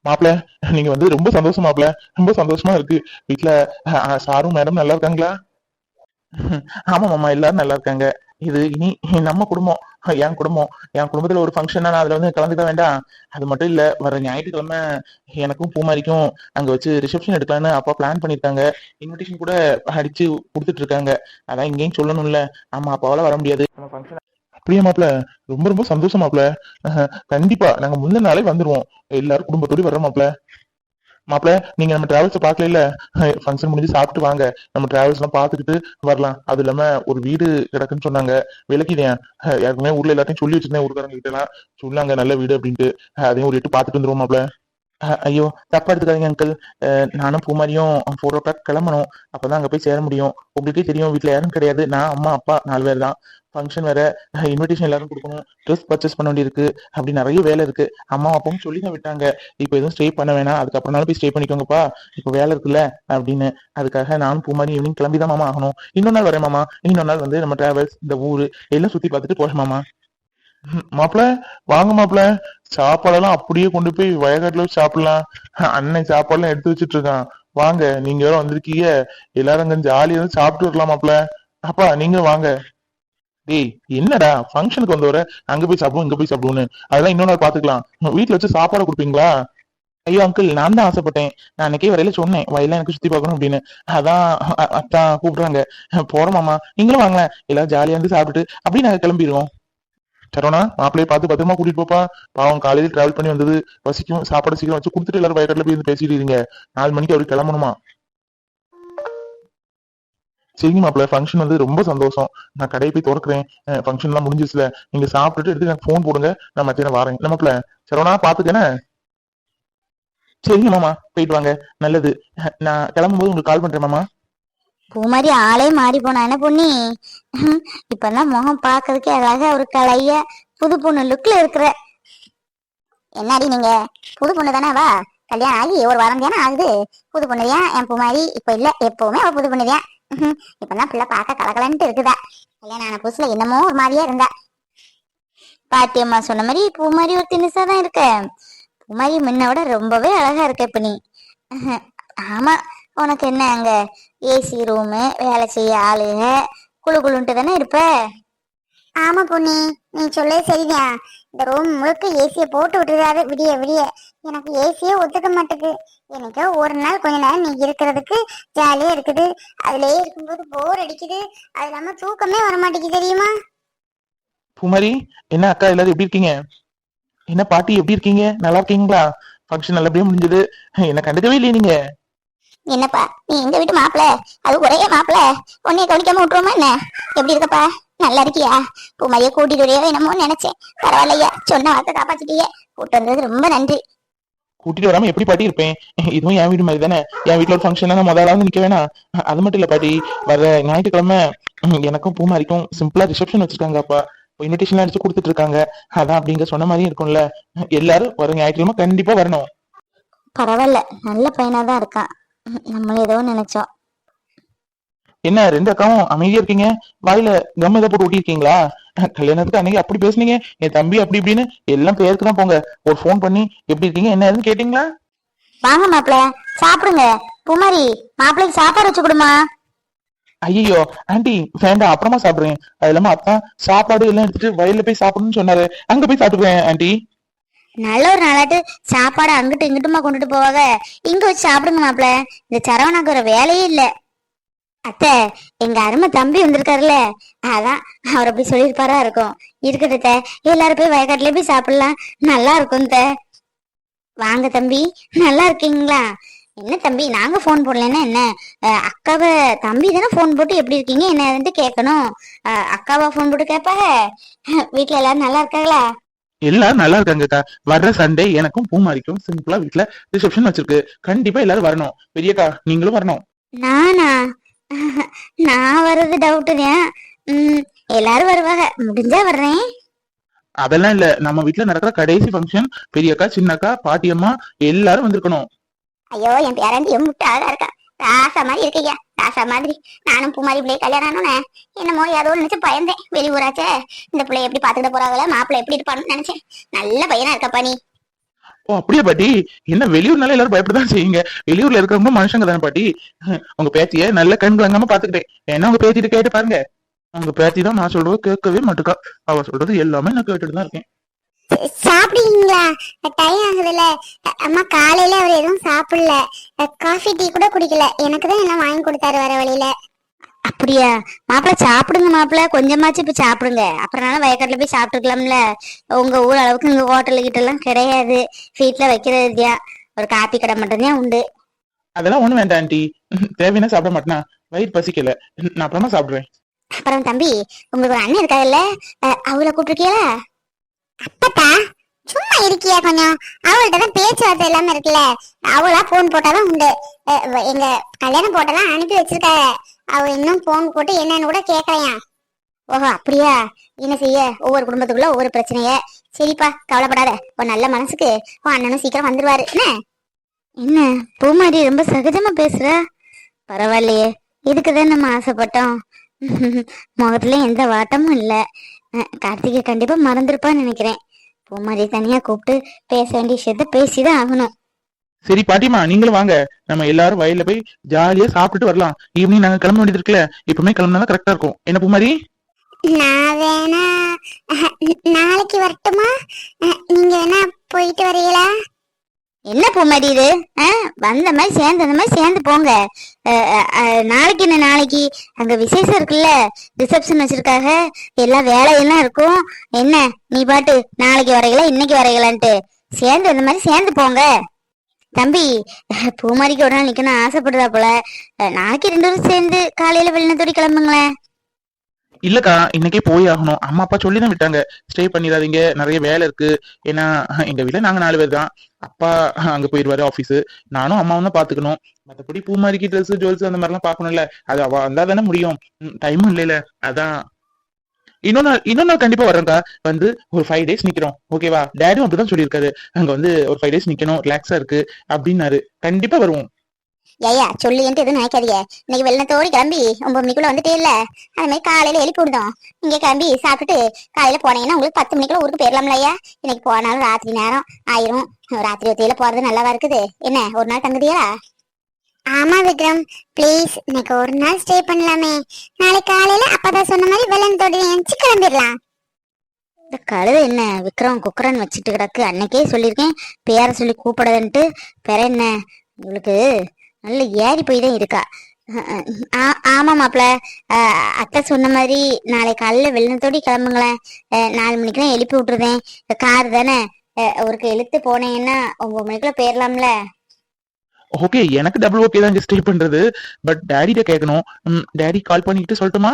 மாப்பிள, நீங்க வந்து ரொம்ப சந்தோஷம் மாப்பிள. ரொம்ப சந்தோஷமா இருக்கு. வீட்ல சாரும் மேடம் நல்லா இருக்காங்களா? ஆமா மாமா, எல்லாரும் நல்லா இருக்காங்க. இது இனி நம்ம குடும்பம், என் குடும்பம். என் குடும்பத்துல ஒரு ஃபங்க்ஷன்னா நான் அதுல வந்து கலந்துக்க வேண்டாம். அது மட்டும் இல்ல, வர ஞாயிற்றுக்கிழமை எனக்கும் பூமாரிக்கும் அங்க வச்சு ரிசப்ஷன் எடுக்கலான்னு அப்பா பிளான் பண்ணிருக்காங்க. இன்விடேஷன் கூட அடிச்சு கொடுத்துட்டு இருக்காங்க. அதான் இங்கேயும் சொல்லணும்ல. ஆமா, அப்பாவால வர முடியாது நம்ம ஃபங்க்ஷன். அப்படியே மாப்பிள, ரொம்ப ரொம்ப சந்தோஷம் மாப்பிள. கண்டிப்பா நாங்க முந்தின நாளே வந்துருவோம். எல்லாரும் குடும்பத்தோட வர்றோம் மாப்பிள. மாப்பிள, நீங்க நம்ம டிராவல்ஸ் பாக்கல இல்ல? ஃபங்க்ஷன் முடிஞ்சு சாப்பிட்டு வாங்க. நம்ம டிராவல்ஸ் எல்லாம் பாத்துக்கிட்டு வரலாம். அது இல்லாம ஒரு வீடு கிடக்குன்னு சொன்னாங்க. விலக்கிதேன். யாருக்குமே ஊர்ல எல்லாத்தையும் சொல்லி வச்சிருந்தேன், ஊருக்காரங்க கிட்ட எல்லாம் சொன்னாங்க நல்ல வீடு அப்படின்ட்டு. அதையும் ஒரு எட்டு பாத்துட்டு வந்துருவோம் மாப்பிள. ஐயோ, தப்பா எடுத்துக்காதீங்க அங்கிள். நானும் பூமாரியும் 4 o'clock கிளம்பணும். அப்பதான் அங்க போய் சேர முடியும். உங்களுக்கே தெரியும், வீட்டுல யாரும் கிடையாது. நான், அம்மா, அப்பா 4 பேர் தான். ஃபங்க்ஷன் வேற. இன்விடேஷன் எல்லாரும் கொடுக்கணும். ட்ரெஸ் பர்ச்சேஸ் பண்ண வேண்டியிருக்கு. அப்படி நிறைய வேலை இருக்கு. அம்மா அப்பாவும் சொல்லி தான் விட்டாங்க. இப்போ எதுவும் ஸ்டே பண்ண வேணாம், அதுக்கப்புறம்னாலும் போய் ஸ்டே பண்ணிக்கோங்கப்பா, இப்போ வேலை இருக்குல்ல அப்படின்னு. அதுக்காக நானும் பூமாரி ஈவினிங் கிளம்பி தான் மாமா ஆகணும். இன்னொரு நாள் வரேன் மாமா. இன்னொரு நாள் வந்து நம்ம டிராவல்ஸ் இந்த ஊரு எல்லாம் சுத்தி பார்த்துட்டு போறேன் மாமா. மாப்பிள, வாங்க மாப்பிள. சாப்பாடெல்லாம் அப்படியே கொண்டு போய் வயக்காட்டுல வச்சு சாப்பிடலாம். அண்ணன் சாப்பாடுலாம் எடுத்து வச்சிட்டு இருக்கான். வாங்க, நீங்க வேற வந்திருக்கீங்க. எல்லாரும் கொஞ்சம் ஜாலியா இருந்து சாப்பிட்டு வரலாம் மாப்பிள. அப்பா, நீங்க வாங்க. டேய், என்னடா ஃபங்க்ஷனுக்கு வந்தவர அங்க போய் சாப்பிடுவோம் இங்க போய் சாப்பிடுவோன்னு? அதெல்லாம் இன்னொரு நாள் பாத்துக்கலாம். வீட்டுல வச்சு சாப்பாடு கொடுப்பீங்களா? ஐயோ அங்கிள், நான் தான் ஆசைப்பட்டேன். நான் அன்னைக்கே வரையில சொன்னேன் வயலாம் எனக்கு சுத்தி பார்க்கணும் அப்படின்னு. அதான் அத்தான் கூப்பிடுறாங்க. போறோம் மாமா, நீங்களும் வாங்களேன். எல்லாரும் ஜாலியா இருந்து சாப்பிட்டுட்டு அப்படியே நாங்க கிளம்பிடுவோம். சரவணா, மாப்பிள்ளைய பார்த்து பத்திரமா கூட்டிட்டு போப்பா. பாவம், காலையில டிராவல் பண்ணி வந்தது. பசிக்கும், சாப்பாடு சீக்கிரம் வச்சு கொடுத்துட்டு எல்லாரும் வயக்காட்டுல போய் இருந்து பேசிட்டு இருங்க. 4 மணிக்கு அவருக்கு கிளம்பணுமா? சரிங்க மாப்பிள்ள, ஃபங்க்ஷன் வந்து ரொம்ப சந்தோஷம். நான் கடையை போய் திறக்கிறேன். ஃபங்க்ஷன் எல்லாம் முடிஞ்சிச்சுல. நீங்க சாப்பிட்டுட்டு எடுத்து எனக்கு ஃபோன் போடுங்க. நான் மத்தியானம் வரேன். என்ன மாப்பிள்ள? சரவணா, பாத்துக்கேன. சரிங்க மாமா, போயிட்டு வாங்க. நல்லது. நான் கிளம்பும்போது உங்களுக்கு கால் பண்றேன் மாமா. பூமாரி ஆளே மாறி போனா என்ன பொண்ணி? இப்பெல்லாம் முகம் பாக்குறதுக்கே அழகா ஒரு கலைய புது பொண்ணு லுக்ல இருக்கிற. என்னடி நீங்க புது பொண்ணு தானே? வா, கல்யாணம் ஆகி ஒரு வாரம் தானே ஆகுது. புது பொண்ணுதியா என் பூமாரி? இப்ப இல்ல, எப்பவுமே அவ புது பொண்ணுதியா. இப்பதான் பிள்ளை பார்க்க கலகலன்ட்டு இருக்குதா. கல்யாணம் ஆன புதுசுல என்னமோ ஒரு மாதிரியா இருந்தா. பாட்டியம்மா சொன்ன மாதிரி பூமாரி ஒரு தினுசா தான் இருக்க. பூமாரி முன்ன விட ரொம்பவே அழகா இருக்க இப்ப நீ. ஆமா, உனக்கு என்ன அங்க ஏசி ரூமு, வேலை செய்ய ஆளுக, குழு குழுன்ட்டு தானே இருப்ப. ஆமா பொண்ணி, நீ சொல்ல சரிதான். இந்த ரூம் முழுக்க ஏசிய போட்டு விட்டுறாரு விடிய விடிய. எனக்கு ஏசியே ஒத்துக்க மாட்டேங்குது. எனக்கோ ஒரு நாள் கொஞ்ச நேரம் நீ இருக்கிறதுக்கு ஜாலியா இருக்குது. அதுலயே இருக்கும்போது போர் அடிக்குது. அது இல்லாம தூக்கமே வர மாட்டேங்குது தெரியுமா? பூமாரி, என்ன அக்கா, எல்லாரும் எப்படி இருக்கீங்க? என்ன பாட்டி, எப்படி இருக்கீங்க? நல்லா இருக்கீங்களா? ஃபங்க்ஷன் நல்லபடியா முடிஞ்சது. என்ன கண்டுக்கவே இல்லையே நீங்க. என்னப்பா நீ எங்க வீட்டு மாப்பிள, அது ஒரே மாப்பிள, உன்னைய கவனிக்காம விட்டுருவோமா என்ன? எப்படி இருக்கப்பா? நல்லா இருக்கியா? பூமாரியை கூட்டிட்டு வரையோ என்னமோ நினைச்சேன். பரவாயில்லையா, சொன்ன வார்த்தை காப்பாத்திட்டியே. கூட்டு வந்தது ரொம்ப நன்றி. கூட்டிட்டு வராம எப்படி பாட்டி இருப்பேன்? இதுவும் என் வீடு மாதிரி தானே. என் வீட்டுல ஒரு ஃபங்க்ஷனா நான் முதல்ல நிக்க வேணாம்? அது மட்டும் இல்ல பாட்டி, வர ஞாயிற்றுக்கிழமை எனக்கும் பூமாரிக்கும் சிம்பிளா ரிசப்ஷன் வச்சிருக்காங்க அப்பா. இன்விடேஷன் அடிச்சு கொடுத்துட்டு இருக்காங்க. அதான் அப்படிங்க சொன்ன மாதிரி இருக்கும்ல. எல்லாரும் வர ஞாயிற்றுக்கிழமை கண்டிப்பா வரணும். பரவாயில்ல, நல்ல பையனாதான் இருக்கான். நம்மள ஏதோ நினைச்சோம். என்ன 2 அக்காவும் அமைதியா இருக்கீங்க? வாயில கம் ஏதாவது போட்டு ஊட்டிருக்கீங்களா? கல்யாணத்துக்கு அன்னைக்கு அப்படி பேசுனீங்க, என் தம்பி அப்படி இப்படின்னு. எல்லாம் பேருக்கு தான் போங்க. ஒரு ஃபோன் பண்ணி எப்படி இருக்கீங்க என்ன ஏதுன்னு கேட்டீங்களா? வாங்க மாப்பிள, சாப்பிடுங்க. பூமாரி, மாப்பிள்ளைக்கு சாப்பாடு வச்சு கொடுமா. ஐயோ ஆண்டி, வேண்டாம், அப்புறமா சாப்பிடுறேன். அது இல்லாம அத்தான் சாப்பாடு எல்லாம் எடுத்துட்டு வயல்ல போய் சாப்பிடணும்னு சொன்னாரு. அங்க போய் சாப்பிட்டுக்கிறேன் ஆண்டி. நல்ல ஒரு நாளாட்டு சாப்பாடு அங்கிட்டு இங்கிட்டுமா கொண்டுட்டு போவாங்க. இங்க வச்சு சாப்பிடுங்க மாப்பிள. இந்த சரவணாக்கு ஒரு வேலையே இல்ல. அத்தை, எங்க அருமை தம்பி வந்திருக்காருல்ல, அதான் அவர் அப்படி சொல்லியிருப்பாரா இருக்கும். இருக்கட்டும் அத்தை, எல்லாரும் போய் வயக்காட்டுல போய் சாப்பிடலாம். நல்லா இருக்கும் அத்தை. வாங்க தம்பி, நல்லா இருக்கீங்களா? என்ன தம்பி, நாங்க போன் போடலன்னா என்ன? அக்காவை தம்பி தானே போன் போட்டு எப்படி இருக்கீங்க என்ன கேட்கணும். அக்காவா போன் போட்டு கேட்பாங்க. வீட்டுல எல்லாரும் நல்லா இருக்காங்களா? எல்லாரும் நல்லா இருக்காங்கக்கா. வர்ற சண்டே எனக்கும் பூமாரிக்கும் சிம்பிளா வீட்டுல ரிசப்ஷன் வச்சிருக்கு. கண்டிப்பா எல்லாரும் வரணும். பெரியக்கா, நீங்களும் வரணும். நானா? நான் வர்றது டவுட் தான். எல்லாரும் வருவாங்க, முடிஞ்சா வர்றேன். அதெல்லாம் இல்ல, நம்ம வீட்டுல நடக்கிற கடைசி ஃபங்க்ஷன். பெரியக்கா, சின்னக்கா, பாட்டியம்மா எல்லாரும் வந்திருக்கணும். ஐயோ, என் பேரண்டி எம்பிட்டு அழகா இருக்கா. ராசா மாதிரி இருக்கீங்க, ராசா மாதிரி. நானும் பூமாரி பிள்ளைய கல்யாணம் ஆனோன்னு என்னமோ ஏதோ நினைச்சு பயந்தேன். வெளியூராச்சே, இந்த பிள்ளைய எப்படி பாத்துக்கிட்ட போறாங்களே, மாப்பிள்ளை எப்படி இருப்பான்னு நினைச்சேன். நல்ல பையனா இருக்கப்பா நீ. ஓ அப்படியா பாட்டி? என்ன வெளியூர்னால எல்லாரும் பயப்படதான் செய்யுங்க. வெளியூர்ல இருக்கிறவங்க மனுஷங்க தானே பாட்டி. உங்க பேத்திய நல்ல கண் கலங்காம பாத்துக்கிட்டேன். ஏன்னா உங்க பேத்திட்டு கேட்டு பாருங்க. உங்க பேத்தி தான் நான் சொல்றது கேட்கவே மாட்டுக்கா. அவ சொல்றது எல்லாமே நான் கேட்டுட்டு தான் இருக்கேன். சாப்பிடுவீங்களா? டைம் ஆகுதுல்ல. அம்மா காலையில அவர் எதுவும் சாப்பிடல, காஃபி டீ கூட குடிக்கல. எனக்கு தான் எல்லாம் வாங்கி கொடுத்தாரு வர வழியில. அப்படியா? மாப்பிள்ள சாப்பிடுங்க மாப்பிள்ள, கொஞ்சமாச்சு இப்ப சாப்பிடுங்க. அப்புறம்னால வயக்காட்டுல போய் சாப்பிட்டுக்கலாம்ல. உங்க ஊர் அளவுக்கு இங்க ஹோட்டலு கிட்ட எல்லாம் கிடையாது. வீட்டுல வைக்கிறதுயா ஒரு காப்பி கடை மட்டும்தான் உண்டு. அதெல்லாம் ஒண்ணு வேண்டாம் ஆண்டி. தேவையான சாப்பிட மாட்டேனா? வயிறு பசிக்கல, நான் அப்புறமா சாப்பிடுறேன். அப்புறம் தம்பி, உங்களுக்கு ஒரு அண்ணன் இருக்காதுல்ல, அவளை கூப்பிட்டுருக்கியா? அப்பத்தா சும்மா இருக்கியா கொஞ்சம்? அவள்கிட்ட தான் பேச்சுவார்த்தை எல்லாமே இருக்குல்ல. அவளா போன் போட்டாதான் உண்டு. எங்க கல்யாணம் போட்டெல்லாம் அனுப்பி வச்சிருக்காங்க. அவ இன்னும் போன் போட்டு என்னன்னு கூட கேட்கலையா. ஓஹோ அப்படியா? என்ன செய்ய, ஒவ்வொரு குடும்பத்துக்குள்ள ஒவ்வொரு பிரச்சனைய. சரிப்பா, கவலைப்படாத. உன் நல்ல மனசுக்கு உன் அண்ணனும் சீக்கிரம் வந்துருவாரு. என்ன பூமாரி ரொம்ப சகஜமா பேசுற? பரவாயில்லையே, இதுக்குதான் நம்ம ஆசைப்பட்டோம். முகத்துல எந்த வாட்டமும் இல்ல. கார்த்திகை கண்டிப்பா மறந்துருப்பான்னு நினைக்கிறேன். பூமாரி தனியா கூப்பிட்டு பேச வேண்டிய விஷயத்த பேசிதான் ஆகணும். சரி பாட்டிமா, நீங்களும் வாங்க. நம்ம எல்லாரும் வயல்ல போய் ஜாலியா சாப்பிட்டுட்டு வரலாம். ஈவினிங் நாங்க கிளம்ப வேண்டியது இருக்குல்ல. இப்பவுமே கிளம்பினா கரெக்டா இருக்கும். என்ன பூமாரி? நான் வேணா நாளைக்கு வரட்டுமா? நீங்க வேணா போயிட்டு வரீங்களா? என்ன பூமாரி இது? வந்த மாதிரி சேர்ந்து அந்த மாதிரி சேர்ந்து போங்க. நாளைக்கு என்ன, நாளைக்கு அங்க விசேஷம் இருக்குல்ல, ரிசப்ஷன் வச்சிருக்காங்க, எல்லா வேலையெல்லாம் இருக்கும். என்ன நீ பாட்டு நாளைக்கு வரைகளா இன்னைக்கு வரைகளான்ட்டு சேர்ந்து அந்த மாதிரி சேர்ந்து போங்க. தம்பி, பூமாரிக்கு ஒரு நாள் நிக்கணும் ஆசைப்படுறா போல. நாளைக்கு 2 பேரும் சேர்ந்து காலையில வெளிநத்தோடி கிளம்புங்களேன். இல்லக்கா, இன்னைக்கே போய் ஆகணும். அம்மா அப்பா சொல்லிதான் விட்டாங்க, ஸ்டே பண்ணிடாதீங்க, நிறைய வேலை இருக்கு. ஏன்னா எங்க வீட்டுல நாங்க 4 பேர் தான். அப்பா அங்க போயிருவாரு ஆபீஸ், நானும் அம்மாவும் தான் பாத்துக்கணும். மத்தபடி பூமாரிக்கு ட்ரெஸ் ஜுவல்ஸ் அந்த மாதிரி எல்லாம் பாக்கணும்ல, அது அவ வந்தா தானே முடியும். டைமும் இல்லைல, அதான். இன்னொரு நாள் கண்டிப்பா வர்றேன்க்கா. வந்து ஒரு 5 days நிக்கிறோம், ஓகேவா? டேடியும் அப்படிதான் சொல்லியிருக்காரு, அங்க வந்து ஒரு 5 days நிக்கணும், ரிலாக்ஸா இருக்கு அப்படின்னாரு. கண்டிப்பா வருவோம். ஐயா சொல்லிட்டு எதுவும் நினைக்காதீங்க. இன்னைக்கு வெள்ளத்தோடி கிளம்பி 9 மணிக்குள்ள வந்துட்டே இல்ல, அது மாதிரி காலையில எழுப்பி விடுதோம். நீங்க கிளம்பி சாப்பிட்டுட்டு காலையில போனீங்கன்னா உங்களுக்கு 10 மணிக்குள்ள ஊருக்கு போயிடலாம்ல ஐயா. இன்னைக்கு போனாலும் ராத்திரி நேரம் ஆயிரும். ராத்திரி ஒத்தையில போறது நல்லாவா இருக்குது? என்ன ஒரு நாள் தங்குதியா? ஆமா விக்ரம், பிளீஸ் இன்னைக்கு ஒரு நாள் ஸ்டே பண்ணலாமே. நாளைக்கு காலையில அப்பதான் சொன்ன மாதிரி வெள்ளத்தோடி எழுந்து கிளம்பிடலாம். இந்த கழுதை என்ன விக்ரம் குக்கரன் வச்சுட்டு கிடக்கு? அன்னைக்கே சொல்லியிருக்கேன் பேரை சொல்லி கூப்பிடாதுன்ட்டு. பேர என்ன உங்களுக்கு நல்ல ஏறி போய் தான் இருக்கா. ஆமா மாப்பிள்ள, அத்தை சொன்ன மாதிரி நாளை காலையில வெள்ளத்தோடி கிளம்புங்களேன். 4 மணிக்கெல்லாம் எழுப்பி விட்டுருதேன். கார் தானே, ஒருக்கு இழுத்து போனீங்கன்னா 9 மணிக்குள்ள போயிடலாம்ல. ஓகே, எனக்கு டபுள் ஓகே தான் ஸ்டே பண்றது. பட் டாடிட்ட கேட்கணும். டாடி கால் பண்ணிட்டு சொல்லட்டுமா?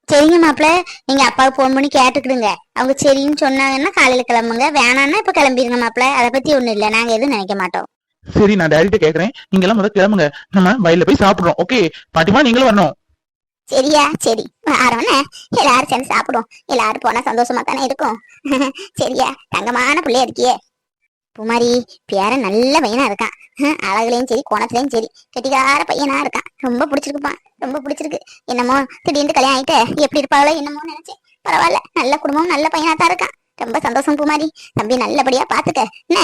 சரிங்க மாப்பிள்ள, நீங்க அப்பாவுக்கு போன் பண்ணி கேட்டுக்கிடுங்க. அவங்க சரின்னு சொன்னாங்கன்னா காலையில கிளம்புங்க, வேணான்னா இப்ப கிளம்பிடுங்க மாப்பிள்ள. அதை பத்தி ஒண்ணும் இல்லை, நாங்க எதுவும் நினைக்க மாட்டோம். சரி, நான் டாடிட்ட கேக்குறேன். நீங்க எல்லாம் முதல்ல கிளம்புங்க, நம்ம வயல்ல போய் சாப்பிடுறோம். ஓகே பாட்டிமா, நீங்களும் வரணும். சரியா? சரி ஆரவன, எல்லாரும் சேர்ந்து சாப்பிடுவோம். எல்லாரும் போனா சந்தோஷமா தானே இருக்கும். சரியா? தங்கமான பிள்ளையா இருக்கியே பூமாரி. பேர நல்ல பையனா இருக்கான். அழகுலயும் சரி கோணத்துலயும் சரி கெட்டிக்கார பையனா இருக்கான். ரொம்ப பிடிச்சிருக்குப்பான், ரொம்ப பிடிச்சிருக்கு. என்னமோ திடீர்னு கல்யாணம் ஆயிட்ட எப்படி இருப்பாங்களோ என்னமோ நினைச்சேன். பரவாயில்ல, நல்ல குடும்பம், நல்ல பையனா தான் இருக்கான். ரொம்ப சந்தோஷம் பூமாரி. தம்பி நல்லபடியா பாத்துக்க என்ன.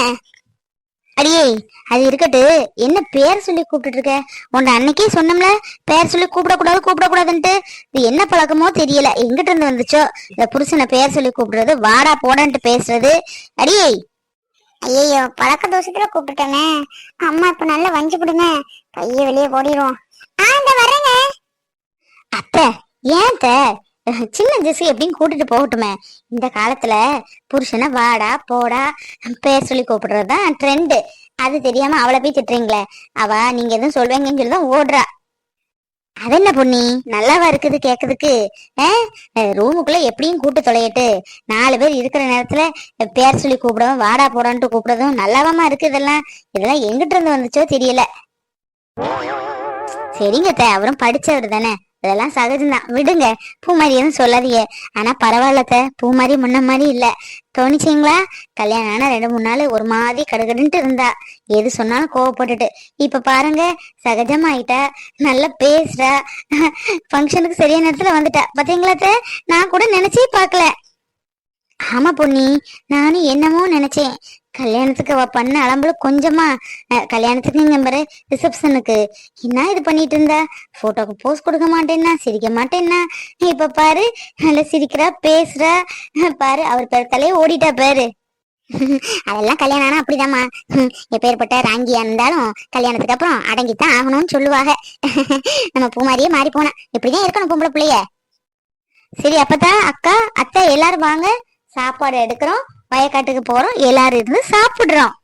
அடியே அது இருக்கட்டு, என்ன பேர் சொல்லி கூப்பிட்டு இருக்க? உன்னை அன்னைக்கே சொன்னோம்ல பேர் சொல்லி கூப்பிடக்கூடாதுன்ட்டு. இது என்ன பழக்கமோ தெரியல, எங்கிட்ட இருந்து வந்துச்சோ இந்த புருஷனை பேர் சொல்லி கூப்பிடுறது, வாடா போடான்ட்டு பேசுறது. அடியே ஐயோ, பழக்க தோஷத்துல கூப்பிட்டுட்டேனே. அம்மா இப்ப நல்லா வஞ்சி விடுங்க, கைய வெளியே போடிடுவோம். வரேங்க அத்தை. ஏன் சின்ன ஜெசி எப்படின்னு கூட்டிட்டு போகட்டுமே. இந்த காலத்துல புருஷனை வாடா போடா பேர் சொல்லி கூப்பிடுறதுதான் ட்ரெண்டு. அது தெரியாம அவளை போய் திட்டுறீங்களே. அவ நீங்க எதுவும் சொல்வீங்கன்னு சொல்லிதான் ஓடுறா. அது என்ன பொண்ணி, நல்லாவா இருக்குது கேக்குறதுக்கு? ரூமுக்குள்ள எப்படியும் கூட்டு தொலையிட்டு 4 பேர் இருக்கிற நேரத்துல பேர் சொல்லி கூப்பிடவும் வாடா போடான்ட்டு கூப்பிடுறதும் நல்லாவாமா இருக்கு. இதெல்லாம் எங்கிட்ட இருந்து வந்துச்சோ தெரியல. சரிங்க அவரும் படிச்சவர் தானே, அதெல்லாம் சகஜம்தான், விடுங்க. பூமாரி எதுவும் சொல்லாதீங்க. ஆனா பரவாயில்ல, பூமாரி முன்ன மாதிரி இல்ல. தோணிச்சிங்களா? கல்யாணம் ஆனா 2-3 நாள் ஒரு மாதிரி கடுகடுன்ட்டு இருந்தா, எது சொன்னாலும் கோவப்பட்டுட்டு. இப்ப பாருங்க சகஜமாயிட்டா, நல்லா பேசுறா. ஃபங்க்ஷனுக்கு சரியான நேரத்துல வந்துட்டா. பாத்தீங்களா? நான் கூட நினைச்சே பாக்கல. ஆமா பொன்னி, நானும் என்னமோ நினைச்சேன். கல்யாணத்துக்கு அவ பண்ண அலம்புல கொஞ்சமா கல்யாணத்துக்கு இங்க பாரு, ரிசப்ஷனுக்கு என்ன இது பண்ணிட்டு இருந்தா, போட்டோக்கு போஸ் கொடுக்க மாட்டேன்னா, சிரிக்க மாட்டேன்னா, இப்ப பாரு நல்லா சிரிக்கிறா பேசுறா. பாரு அவர் பேரத்தாலே ஓடிட்டா பாரு. அதெல்லாம் கல்யாணம் ஆனா அப்படிதாம்மா. எப்பேற்பட்ட ராங்கியா இருந்தாலும் கல்யாணத்துக்கு அப்புறம் அடங்கித்தான் ஆகணும்னு சொல்லுவாங்க. நம்ம பூ மாதிரியே மாறி போனா இப்படிதான் இருக்கணும் பொம்பளை பிள்ளைய. சரி அப்பதான் அக்கா அத்தை எல்லாரும் வாங்க, சாப்பாடு எடுக்கிறோம், வயக்காட்டுக்கு போறோம், எல்லாரும் இருந்து சாப்பிடுறோம்.